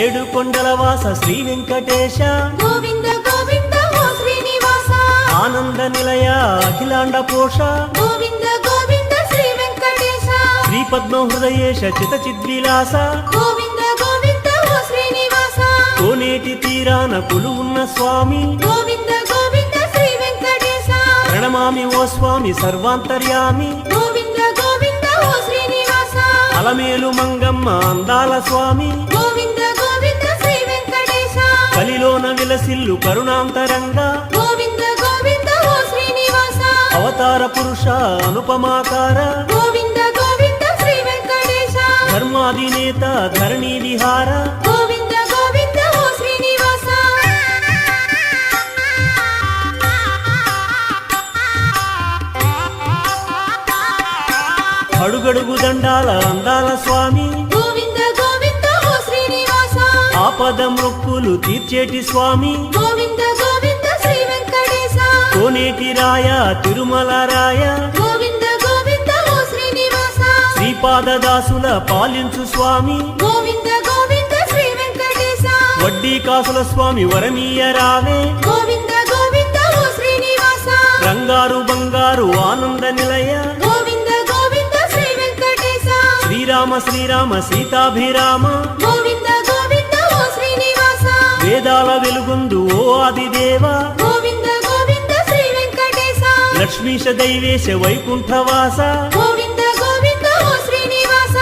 ఏడు కొండల వాస శ్రీ వెంకటేశ గోవింద గోవింద ఓ శ్రీనివాస ఆనంద నిలయ అఖిలాండ పోష గోవింద గోవింద శ్రీ వెంకటేశ శ్రీ పద్మ హృదయేశ చిత చిద్విలాస గోవింద గోవింద ఓ శ్రీనివాస కోనేటి తీరాన కొలువున్న స్వామి గోవింద గోవింద శ్రీ వెంకటేశ ప్రణమామి ఓ స్వామి సర్వాంతర్యామి గోవింద గోవింద ఓ శ్రీనివాస అలమేలు మంగమ్మ అందాల స్వామి గోవింద గోవింద శ్రీ వెంకటేశ కలిలోన విలసిల్లు కరుణాంతరంగా గోవింద గోవింద ఓ శ్రీనివాస అవతార పురుష అనుపమాకార గోవింద గోవింద శ్రీ వెంకటేశ ధర్మాధినేత ధరణి విహార గోవింద గోవింద ఓ శ్రీనివాస అడుగడుగు దండాల అందాల స్వామి గోవింద గోవింద ఓ శ్రీనివాస ఆపద మొక్కులు తీర్చేటి స్వామి గోవింద గోవింద శ్రీ వెంకటేశ కోనేటి రాయ తిరుమల రాయ గోవింద గోవింద ఓ శ్రీనివాస శ్రీపాదదాసుల పాలించు స్వామి గోవింద గోవింద శ్రీ వెంకటేశ వడ్డీ కాసుల స్వామి వరమీయ రావే గోవింద గోవింద ఓ శ్రీనివాస రంగారు బంగారు ఆనంద నిలయ గోవింద గోవింద శ్రీ వెంకటేశ శ్రీరామ శ్రీరామ సీతాభిరామ గోవింద గోవింద ఓ శ్రీనివాస వేదాల వెలుగొందు ఓ ఆదిదేవ గోవింద గోవింద శ్రీ వెంకటేశ లక్ష్మీశ దైవేశ వైకుంఠవాస గోవింద గోవింద ఓ శ్రీనివాస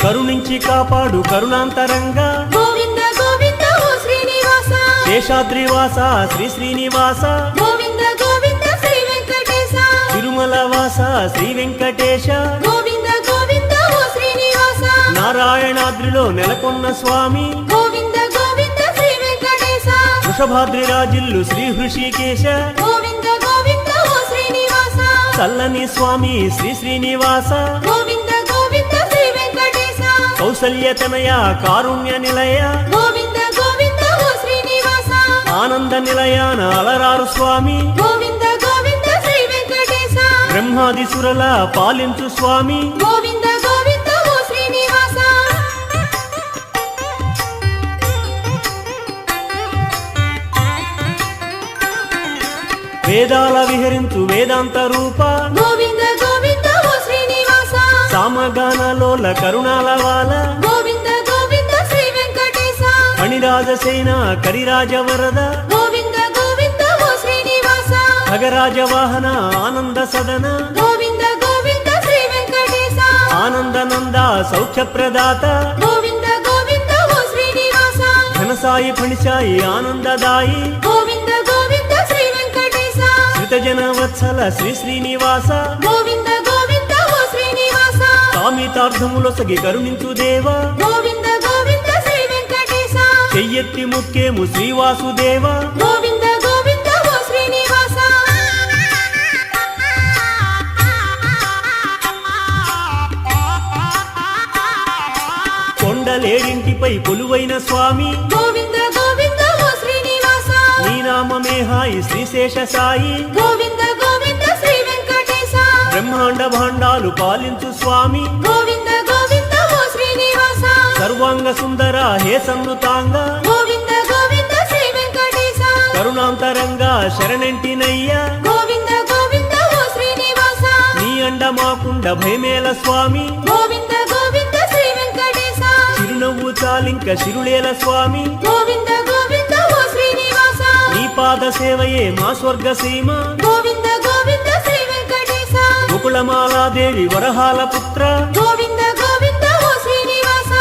కరుణించి కాపాడు కరుణాంతరంగా గోవింద గోవింద ఓ శ్రీనివాస శేషాద్రివాస శ్రీ శ్రీనివాస గోవింద గోవింద శ్రీ వెంకటేశ తిరుమల వాస శ్రీ వెంకటేశ గోవింద గోవింద ఓ శ్రీనివాస నారాయణాద్రిలో నెలకొన్న స్వామి గోవింద గోవింద శ్రీ వెంకటేశ వృషభాద్రి రాజిల్లు శ్రీ హృషికేశ గోవింద గోవింద ఓ శ్రీనివాస చల్లని స్వామి శ్రీ శ్రీనివాస గోవింద గోవింద శ్రీ వెంకటేశ కౌసల్యతనయ కారుణ్య నిలయ గోవింద గోవింద ఓ శ్రీనివాస ఆనంద నిలయాన అలరారు స్వామి గోవింద గోవింద శ్రీ వెంకటేశ బ్రహ్మాది సురల పాలించు స్వామి గోవింద గోవింద ఓ శ్రీనివాస వేదాల విహరించు వేదాంత రూప గోవింద గోవింద ఓ శ్రీనివాస సామగానలోల కరుణాల వాల గోవింద గోవింద శ్రీ వెంకటేశ ఫణిరాజసేన కరిరాజ వరద గోవింద గోవింద ఓ శ్రీనివాస ఖగరాజ వాహన ఆనంద సదన గోవింద గోవింద శ్రీ వెంకటేశ ఆనందనంద సౌఖ్య ప్రదాత గోవింద గోవింద ఓ శ్రీనివాస ఘనసాయి ఫణిసాయి ఆనందదాయి గోవింద గోవింద శ్రీ వెంకటేశ శ్రితజన వత్సల శ్రీ శ్రీనివాస గోవింద గోవింద ఓ శ్రీనివాస కామితార్థములొసగి కరుణించు దేవ గోవింద గోవింద శ్రీ వెంకటేశ చెయ్యెత్తి ముక్కేము శ్రీవాసుదేవ గోవింద గోవింద ఓ శ్రీనివాస కొండలేడింటిపై కొలువైన స్వామి గోవింద గోవింద ఓ శ్రీనివాస నీ నామమే హాయి శ్రీశేష సాయి గోవింద గోవింద శ్రీ వెంకటేశ బ్రహ్మాండ భాండాలు పాలించు స్వామి గోవింద గోవింద ఓ శ్రీనివాస సర్వాంగ సుందర హే సన్నుతాంగ గోవింద గోవింద శ్రీ వెంకటేశ కరుణాంతరంగా శరణంటినయ్య గోవింద గోవింద ఓ శ్రీనివాస నీ అండ మాకుండ భయమేల స్వామి గోవింద గోవింద శ్రీ వెంకటేశ చిరునవ్వు చాలింక శిరుళేల స్వామి గోవింద గోవింద ఓ శ్రీనివాస నీ పాద సేవయే మా స్వర్గ సీమ గోవింద గోవింద శ్రీ వెంకటేశ గోకుళమాలాదేవి వరహాల పుత్ర గోవింద గోవింద ఓ శ్రీనివాస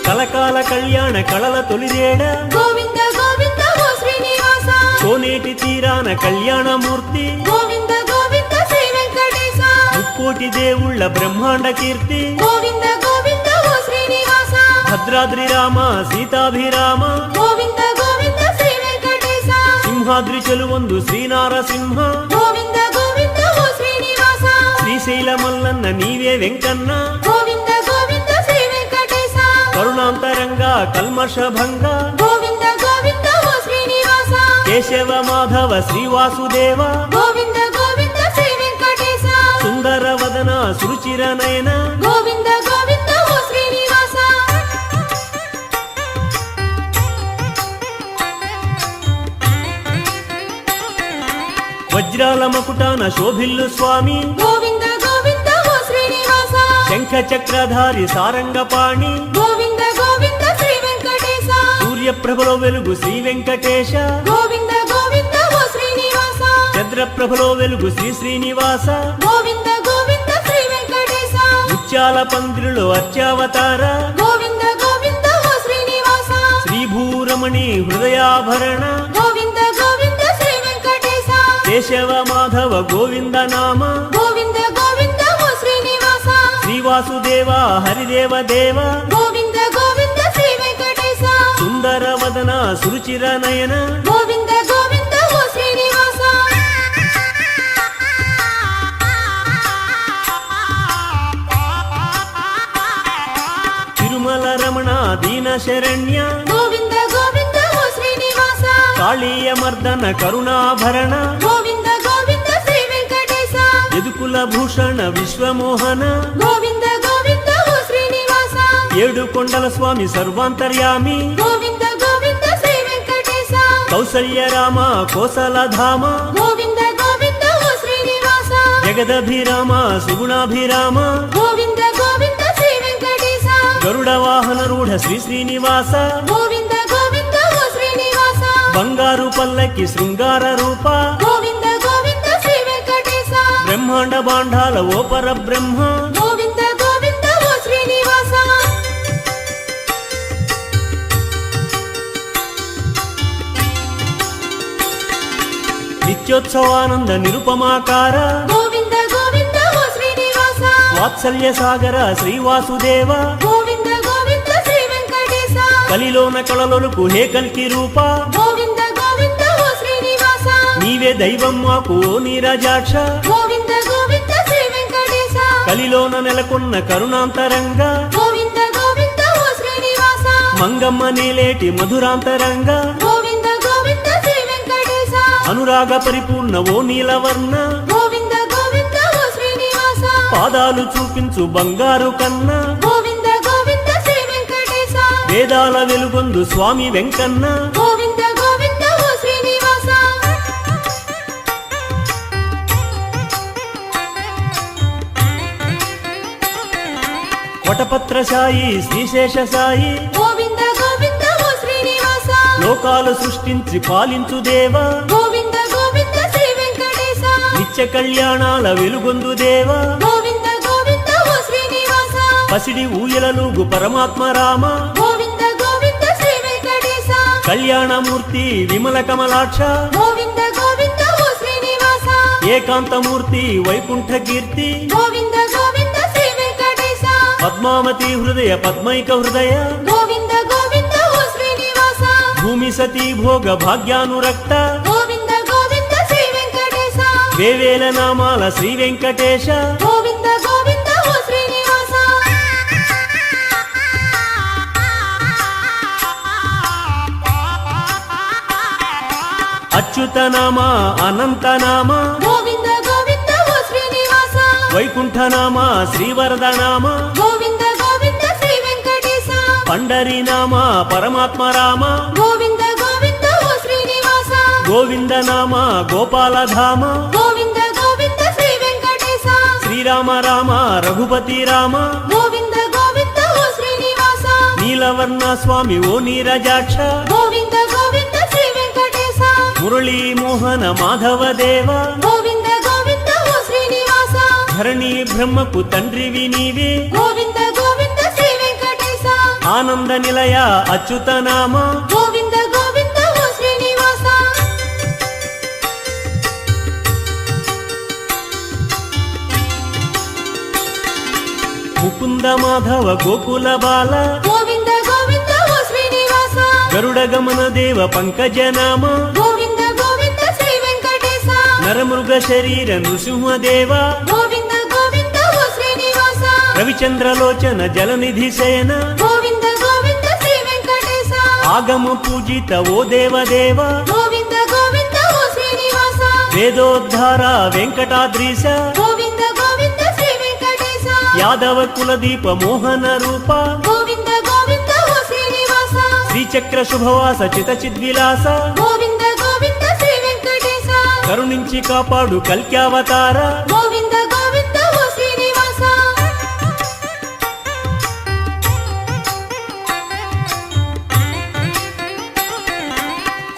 కలకాల కళ్యాణ కళల తొలిదేడ గోవింద గోవింద ఓ శ్రీనివాస కోనేటి తీరాన కళ్యాణమూర్తి గోవింద గోవింద శ్రీ వెంకటేశ ముక్కోటి దేవుళ్ళ బ్రహ్మాండ కీర్తి గోవింద గోవింద ఓ శ్రీనివాస భద్రాద్రి రామ సీతాభిరామ గోవింద గోవింద శ్రీ వెంకటేశ సింహాద్రి చెలువొందు శ్రీనారసింహ గోవింద గోవింద ఓ శ్రీనివాస శ్రీశైల మల్లన్న నీవే వెంకన్న గోవింద గోవింద శ్రీ వెంకటేశ కరుణాంతరంగ కల్మషభంగ గోవింద గోవింద ఓ శ్రీనివాస కేశవ మాధవ శ్రీవాసుదేవ గోవింద గోవింద శ్రీ వెంకటేశ సుందర వదన సురుచిర నయన గోవింద గోవింద ఓ శ్రీనివాస వజ్రాల మకుటాన శోభిల్లు స్వామి గోవింద గోవింద ఓ శ్రీనివాస శంఖ చక్రధారి సారంగపాణి గోవింద గోవింద శ్రీ వెంకటేశ సూర్యప్రభలో వెలుగు శ్రీ వెంకటేశ గోవింద గోవింద ఓ శ్రీనివాస చంద్రప్రభలో వెలుగు శ్రీ శ్రీనివాస గోవింద గోవింద శ్రీ వెంకటేశ ముత్యాల పందిరిలో అర్చావతార గోవింద గోవింద ఓ శ్రీనివాస శ్రీభూరమణి హృదయాభరణ గోవింద గోవింద శ్రీ వెంకటేశ కేశవ మాధవ గోవింద నామ గోవింద గోవింద ఓ శ్రీనివాస శ్రీవాసుదేవ హరిదేవ దేవ గోవింద గోవింద శ్రీ వెంకటేశ సుందర వదన సురుచిర నయన గోవింద గోవింద ఓ శ్రీనివాస తిరుమల రమణ దీన శరణ్య గోవింద గోవింద ఓ శ్రీనివాస కాళీయ మర్దన కరుణాభరణ గోవింద గోవింద శ్రీ వెంకటేశ యదుకుల భూషణ విశ్వమోహన గోవింద గోవింద ఓ శ్రీనివాస ఏడు కొండల స్వామి సర్వాంతర్యామి గోవింద గోవింద శ్రీ వెంకటేశ కౌసల్య రామ కోసలధామ గోవింద గోవింద ఓ శ్రీనివాస జగదభిరామ సుగుణాభిరామ గోవింద గోవింద శ్రీ వెంకటేశ గరుడ వాహన రూఢ శ్రీ శ్రీనివాస గోవింద గోవింద ఓ శ్రీనివాస బంగారు పల్లకి శృంగార రూప గోవింద గోవింద శ్రీ వెంకటేశ బ్రహ్మాండ బాండాల ఓ పరబ్రహ్మ గోవింద గోవింద ఓ శ్రీనివాస నిత్యోత్సవానంద నిరుపమాకార గోవింద గోవింద ఓ శ్రీనివాస వాత్సల్య సాగర శ్రీవాసుదేవ గోవింద గోవింద శ్రీ వెంకటేశ కలిలోన కళలొలుకు హే కల్కి రూప గోవింద గోవింద ఓ శ్రీనివాస నీవే దైవం మాకు ఓ నీరజాక్ష గోవింద గోవింద శ్రీ వెంకటేశ కలిలోన నెలకొన్న కరుణాంతరంగ గోవింద గోవింద ఓ శ్రీనివాస మంగమ్మ నేలేటి మధురాంతరంగ గోవింద గోవింద శ్రీ వెంకటేశ అనురాగ పరిపూర్ణ ఓ నీలవర్ణ గోవింద గోవింద ఓ శ్రీనివాస పాదాలు చూపించు బంగారు కన్నా గోవింద గోవింద శ్రీ వెంకటేశ వేదాల వెలుగొందు స్వామి వెంకన్న గోవింద గోవింద ఓ శ్రీనివాస వటపత్ర సాయి శ్రీశేష సాయి గోవింద గోవింద ఓ శ్రీనివాస లోకాలు సృష్టించి పాలించు దేవా గోవింద గోవింద శ్రీ వెంకటేశ నిత్య కళ్యాణాల వెలుగొందు దేవా గోవింద గోవింద ఓ శ్రీనివాస పసిడి ఊయలలుగు పరమాత్మ రామ గోవింద గోవింద శ్రీ వెంకటేశ కళ్యాణమూర్తి విమల కమలాక్ష గోవింద గోవింద ఓ శ్రీనివాస ఏకాంతమూర్తి వైకుంఠ కీర్తి గోవింద గోవింద శ్రీ వెంకటేశ పద్మావతి హృదయ పద్మైక హృదయ గోవింద గోవింద ఓ శ్రీనివాస భూమి సతీ భోగ భాగ్యానురక్త గోవింద గోవింద శ్రీ వెంకటేశ వేవేల నామాల శ్రీ వెంకటేశ గోవింద గోవింద ఓ శ్రీనివాస అచ్యుత నామ అనంత నామ గోవింద గోవింద ఓ శ్రీనివాస వైకుంఠ నామ శ్రీవరద నామ గోవింద గోవింద శ్రీ వెంకటేశ పండరి నామ పరమాత్మ రామ గోవింద గోవింద ఓ శ్రీనివాస గోవింద నామ గోపాలధామ గోవింద గోవింద శ్రీ వెంకటేశ శ్రీరామ రామ రఘుపతి రామ గోవింద గోవింద ఓ శ్రీనివాస నీలవర్ణ స్వామి ఓ నీరజాక్ష గోవింద గోవింద శ్రీ వెంకటేశ మురళీ మోహన మాధవ దేవ గోవింద గోవింద ఓ శ్రీనివాస ధరణి బ్రహ్మకు తండ్రివి నీవే గోవింద గోవింద శ్రీ వెంకటేశ ఆనంద నిలయ అచ్యుత నామ గోవింద గోవింద ఓ శ్రీనివాస ముకుంద మాధవ గోకుల బాల గోవింద గోవింద ఓ శ్రీనివాస గరుడ గమన దేవ పంకజ నామ గోవింద గోవింద శ్రీ వెంకటేశ నరమృగ శరీర నృసింహదేవ గోవింద గోవింద ఓ శ్రీనివాస రవిచంద్రలోచన జలనిధి శయన గోవింద గోవింద ಆಗಮ ಪೂಜಿತ ಓ ದೇವದೇವ గోవింద గోవింద ఓ శ్రీనివాస ವೇದೋದ್ಧಾರ ವೆಂಕಟಾದ್ರೀಶ గోవింద గోవింద శ్రీ వెంకటేశ ಯಾದವ ಕುಲದೀಪ ಮೋಹನ ರೂಪ గోవింద గోవింద ఓ శ్రీనివాస శ్రీచక్ర శుభవాಸ చితచిద్విలాಸ గోవింద గోవింద శ్రీ వెంకటేశ కరుణించి కాపాడు కల్క్యావతార గోవింద గోవింద ఓ శ్రీనివాస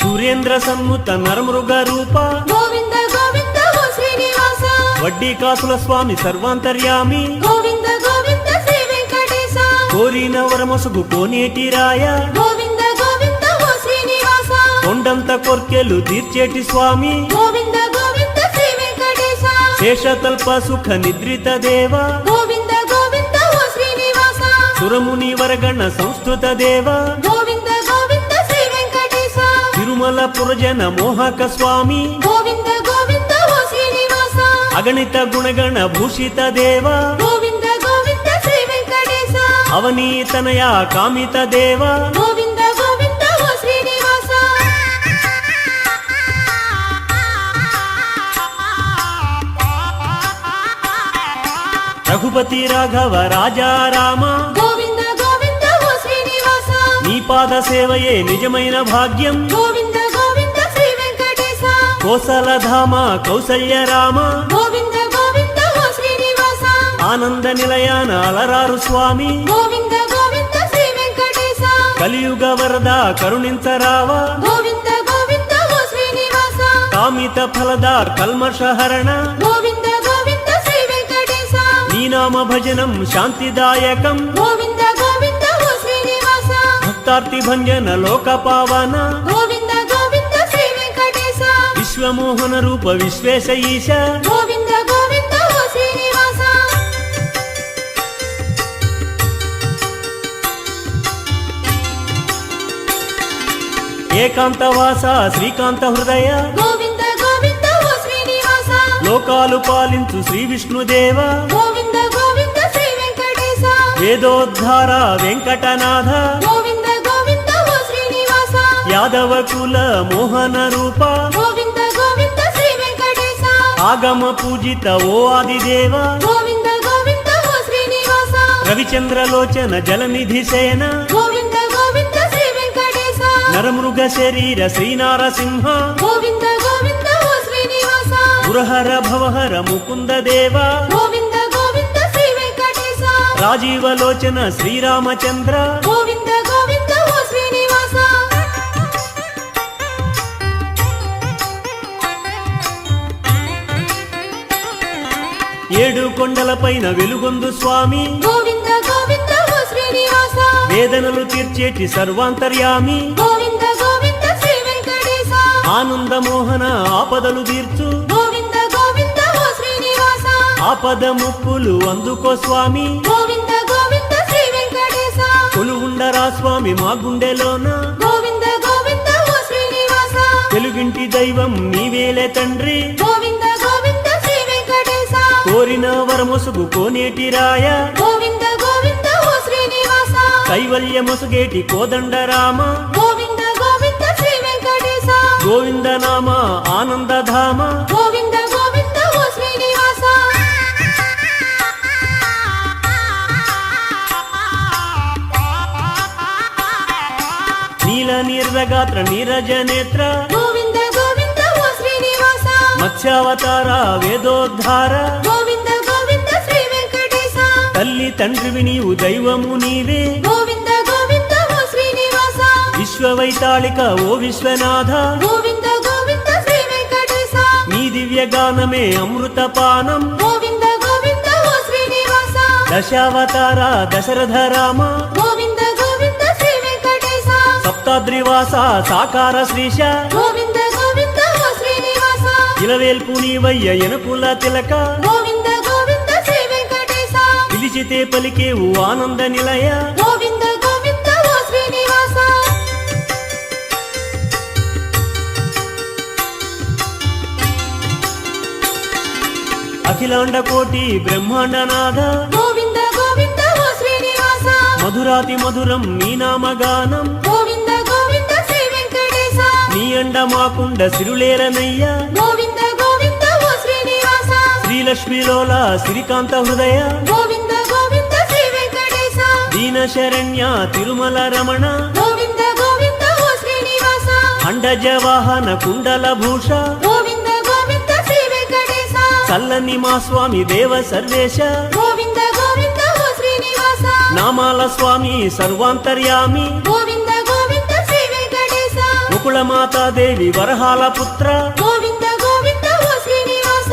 సూర్యేంద్ర సన్ముత నరమృగ రూಪ గోవింద గోవింద ఓ శ్రీనివాస వడ్డీ కాసుల స్వామి సర్వాంతర్యామి గోవింద గోవింద శ్రీ వెంకటేశ కోరిన వరమొసుగు కోనేటి రాయ గోవింద గోవింద ఓ శ్రీనివాస కొండంత కొర్కెలు తీర్చేటి స్వామి గోవింద గోవింద శ్రీ వెంకటేశ శేషతల్ప సుఖ నిద్రిత దేవ గోవింద గోవింద ఓ శ్రీనివాస సురముని వరగణ సంస్థుత దేవ గోవింద గోవింద శ్రీ వెంకటేశ తిరుమల పురజన మోహక స్వామి గోవింద గోవింద ఓ శ్రీనివాస అగణిత గుణగణ భూషిత దేవ గోవింద గోవింద శ్రీ వెంకటేశ అవనీతనయ కామిత దేవ గోవింద గోవింద ఓ శ్రీనివాస రఘుపతి రాఘవ రాజారామ గోవింద గోవింద ఓ శ్రీనివాస నీ పాద సేవయే నిజమైన భాగ్యం గోవింద గోవింద శ్రీ వెంకటేశ కోసలధామ కౌసల్య రామ గోవింద గోవింద ఓ శ్రీనివాస ఆనంద నిలయాన అలరారు స్వామి గోవింద గోవింద శ్రీ వెంకటేశ కలియుగ వరద కరుణించరావా గోవింద గోవింద ఓ శ్రీనివాస కామిత ఫలద కల్మషహరణ గోవింద గోవింద శ్రీ వెంకటేశ నీ నామ భజనం శాంతిదాయకం గోవింద గోవింద ఓ శ్రీనివాస భక్తార్తి భంజన లోక పావన గోవింద గోవింద శ్రీ వెంకటేశ విశ్వమోహన రూప విశ్వేశ ఈశ గోవింద గోవింద ఓ శ్రీనివాస ఏకాంతవాస శ్రీకాంత హృదయ గోవింద గోవింద ఓ శ్రీనివాస లోకాలు పాలించు శ్రీ విష్ణుదేవ గోవింద గోవింద శ్రీ వెంకటేశ వేదోద్ధార వెంకటనాథ గోవింద గోవింద ఓ శ్రీనివాస యాదవ కుల మోహన రూప గోవింద గోవింద శ్రీ వెంకటేశ ಆಗಮ ಪೂಜಿತ ಓ ಆದಿದೇವ గోవింద గోవింద ఓ శ్రీనివాస ರವಿಚಂದ್ರಲೋಚನ ಜಲನಿಧಿ ಸೇನ గోవింద గోవింద శ్రీ వెంకటేశ ನರಮೃಗ ಶರೀರ ಶ್ರೀನಾರಸಿಂಹ గోవింద గోవింద ఓ శ్రీనివాస ಪುರಹರ ಭವಹರ ಮುಕುಂದ ದೇವ గోవింద గోవింద శ్రీ వెంకటేశ ರಾಜೀವಲೋಚನ ಶ್ರೀರಾಮಚಂದ್ರ గోవింద గోవింద ఓ శ్రీనివాస ఏడు కొండలపైన వెలుగొందు స్వామి గోవింద గోవింద ఓ శ్రీనివాస వేదనలు తీర్చేటి సర్వాంతర్యామి గోవింద గోవింద శ్రీ వెంకటేశ ఆనంద మోహన ఆపదలు తీర్చు గోవింద గోవింద ఓ శ్రీనివాస ఆపద ముప్పులు అందుకో స్వామి గోవింద గోవింద శ్రీ వెంకటేశ కొలువుండరా స్వామి మా గుండెలోన గోవింద గోవింద ఓ శ్రీనివాస తెలుగింటి దైవం నీవేలే తండ్రి గోవింద గోవింద శ్రీ వెంకటేశ కోరిన వరమొసుగు కోనేటి రాయ గోవింద గోవింద ఓ శ్రీనివాస కైవల్య మొసుగేటి కోదండరామ గోవింద గోవింద శ్రీ వెంకటేశ గోవింద నామ ఆనందధామ గోవింద గోవింద ఓ శ్రీనివాస నీల నిర్రగాత్ర నీరజ నేత్ర గోవింద గోవింద ఓ శ్రీనివాస మత్స్యావతార వేదోద్ధార గోవింద గోవింద శ్రీ వెంకటేశ తల్లి తండ్రివి నీవు దైవము నీవే గోవింద గోవింద ఓ శ్రీనివాస విశ్వవైతాళిక ఓ విశ్వనాథ గోవింద గోవింద శ్రీ వెంకటేశ నీ దివ్య గానమే అమృతపానం గోవింద గోవింద ఓ శ్రీనివాస దశావతార దశరథ రామ గోవింద గోవింద శ్రీ వెంకటేశ సప్తాద్రివాస సాకార శ్రీశ గోవింద గోవింద ఓ శ్రీనివాస ఇలవేల్పు నీవయ్య ఎనుపుల తిలక గోవింద గోవింద శ్రీ వెంకటేశ పిలిచితే పలికేవు ఆనంద నిలయ గోవింద గోవింద ఓ శ్రీనివాస అఖిలాండ కోటి బ్రహ్మాండనాథ గోవింద గోవింద ఓ శ్రీనివాస మధురాతి మధురం నీ నామగానం గోవింద గోవింద సిరిగండ మాకుండ సిరులేరనయ్య గోవింద గోవింద ఓ శ్రీనివాస శ్రీలక్ష్మిలోల శ్రీకాంత హృదయ గోవింద గోవింద శ్రీ వెంకటేశ దీన శరణ్య తిరుమల రమణ గోవింద గోవింద ఓ శ్రీనివాస అండజ వాహన కుండల భూష గోవింద గోవింద శ్రీ వెంకటేశ చల్లని మా స్వామి దేవ సర్వేశ గోవింద గోవింద ఓ శ్రీనివాస నామాల స్వామి సర్వాంతర్యామి గోవింద గోవింద శ్రీ వెంకటేశ ముకుళ మాతాదేవి వరహాల పుత్ర గోవింద గోవింద ఓ శ్రీనివాస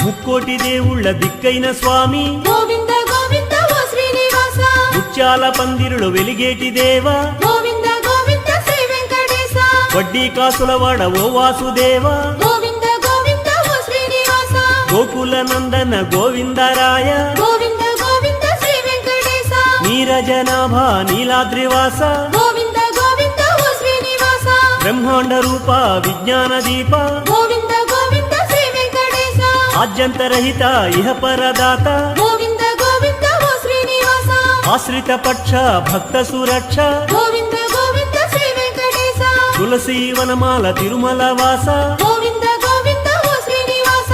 ముక్కోటి దేవుళ్ళ దిక్కైన స్వామి గోవింద గోవింద ఓ శ్రీనివాస ముత్యాల పందిరులు వెలిగేటి దేవ గోవింద గోవింద శ్రీ వెంకటేశ వడ్డీ కాసులవాడ ఓ వాసుదేవ గోవింద గోవింద ఓ శ్రీనివాస గోకుల నందన గోవిందరాయ గోవింద గోవింద శ్రీ వెంకటేశ నీరజనాభ నీలాద్రివాస గోవింద గోవింద ఓ శ్రీనివాస బ్రహ్మాండ రూప విజ్ఞాన దీప గోవింద గోవింద శ్రీ వెంకటేశ ఆద్యంతరహిత ఇహ పరదాత గోవింద గోవింద ఓ శ్రీనివాస ఆశ్రిత పక్ష భక్త సురక్ష గోవింద గోవింద శ్రీ వెంకటేశ తులసి వనమాల తిరుమల వాస గోవింద గోవింద ఓ శ్రీనివాస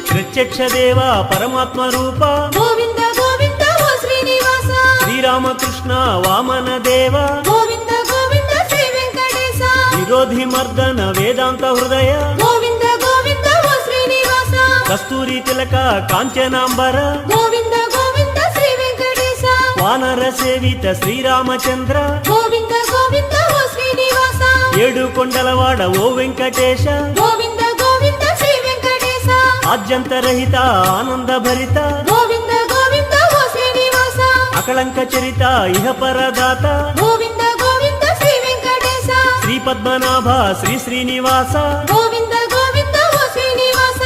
ప్రత్యక్ష దేవ పరమాత్మ రూప గోవింద గోవింద ఓ శ్రీనివాస శ్రీరామకృష్ణ వామన దేవ గోవింద గోవింద శ్రీ వెంకటేశ విరోధి మర్దన వేదాంత హృదయ గోవింద గోవింద ఓ శ్రీనివాస కస్తూరి తిలక కాంచనాంబర గోవింద గోవింద శ్రీ వెంకటేశ వానర సేవిత శ్రీరామచంద్ర గోవింద గోవింద ఓ శ్రీనివాస ఏడు కొండలవాడ ఓ వెంకటేశ గోవింద గోవింద శ్రీ వెంకటేశ ఆద్యంతరహిత ఆనంద భరిత గోవింద గోవింద ఓ శ్రీనివాస అకళంక చరిత ఇహ పరదాత గోవింద గోవింద శ్రీ వెంకటేశ శ్రీ పద్మనాభ శ్రీ శ్రీనివాస గోవింద గోవింద ఓ శ్రీనివాస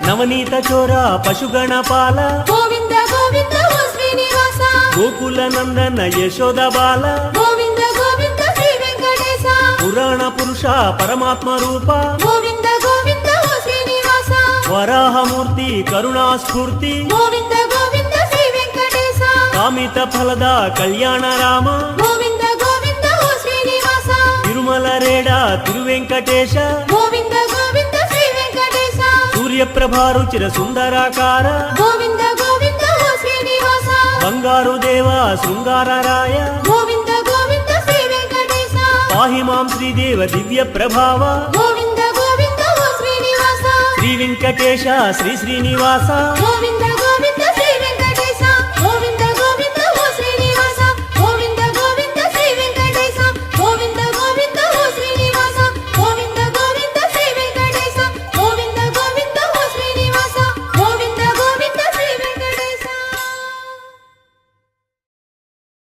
నవనీత చోర పశుగణపాల గోవింద గోవింద ఓ శ్రీనివాస గోకుల నందన యశోద బాల గోవింద గోవింద శ్రీ వెంకటేశ పురాణ పురుష పరమాత్మ రూప గోవింద గోవింద ఓ శ్రీనివాస వరాహమూర్తి కరుణాస్ఫూర్తి గోవింద గోవింద శ్రీ వెంకటేశ కామిత ఫలద కళ్యాణ రామ గోవింద గోవింద ఓ శ్రీనివాస తిరుమల రేడ తిరువెంకటేశ గోవింద గోవింద శ్రీ వెంకటేశ సూర్యప్రభారుచిర సుందరాకార గోవింద గోవింద ఓ శ్రీనివాస బంగారు దేవ శృంగారరాయ గోవింద గోవింద శ్రీ వెంకటేశ పాహి మాం శ్రీదేవ దివ్య ప్రభావ గోవింద గోవింద ఓ శ్రీనివాస శ్రీ వెంకటేశ శ్రీ శ్రీనివాస గోవింద